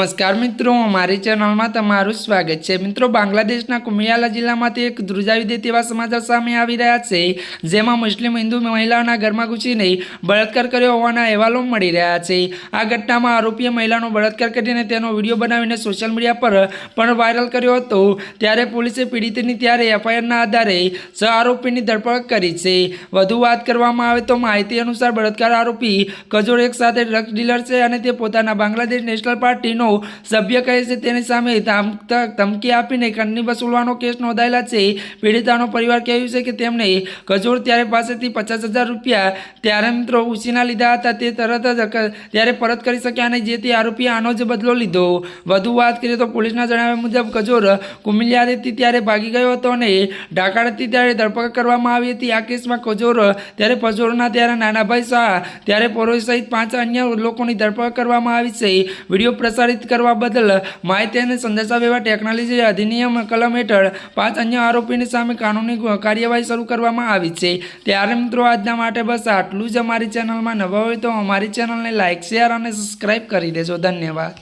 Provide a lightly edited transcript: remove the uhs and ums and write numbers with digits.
नमस्कार मित्रों, हमारी चैनल में तमाરું स्वागत है। मित्रों, बांग्लादेशના કુમિયાલા જિલ્લામાંથી એક ધ્રુજાવી દે તેવા સમાચાર સામે આવી રહ્યા છે, જેમાં મુસ્લિમ હિન્દુ મહિલાના ઘરમાં ઘૂસીને બળાત્કાર કર્યો હોવાના અહેવાલો મળી રહ્યા છે। આ ઘટનામાં આરોપીએ મહિલાનો બળાત્કાર કરીને તેનો વિડીયો બનાવીને સોશિયલ મીડિયા પર પણ વાયરલ કર્યો હતો। ત્યારે પોલીસે પીડિતની ત્યારે એફઆઈઆરના આધારે 6 આરોપીની ધરપકડ કરી છે। વધુ વાત કરવામાં આવે તો માહિતી અનુસાર બળાત્કાર આરોપી કજોર એક સાથે ડ્રગ્સ ડીલર છે અને તે પોતાના બાંગ્લાદેશ નેશનલ પાર્ટીનો સભ્ય કહે છે। તેની સામે ધમકી આપીને ખંડની વસૂલવાનો કેસ નોંધાયેલા છે। પીડિતાનો પરિવાર કહ્યું છે કે તેમને કજોર ત્યારે પાસેથી 50,000 રૂપિયા ત્યારે મિત્રો ઉછીના લીધા હતા, તે તરત જ ત્યારે પરત કરી શક્યા નહીં, જેથી આરોપીએ આનો જ બદલો લીધો। વધુ વાત કરીએ તો પોલીસના જણાવ્યા મુજબ કજોર કુમિયાલાથી ત્યારે ભાગી ગયો હતો અને ઢાકાથી ત્યારે ધરપકડ કરવામાં આવી હતી। આ કેસમાં કજોર ત્યારે પજોરના ત્યારે નાના ભાઈ શાહ ત્યારે પરોશ સહિત 5 અન્ય લોકોની ધરપકડ કરવામાં આવી છે। વિડીયો પ્રસારિત કરવા બદલ માહિતી અને સંદેશાવ્યવહાર ટેકનોલોજી અધિનિયમ કલમ હેઠળ 5 અન્ય આરોપીની સામે કાનૂની કાર્યવાહી શરૂ કરવામાં આવી છે। ત્યારે મિત્રો આજના માટે બસ આટલું જ। અમારી ચેનલમાં નવા હોય તો અમારી ચેનલને લાઇક, શેર અને સબસ્ક્રાઇબ કરી દેજો। ધન્યવાદ।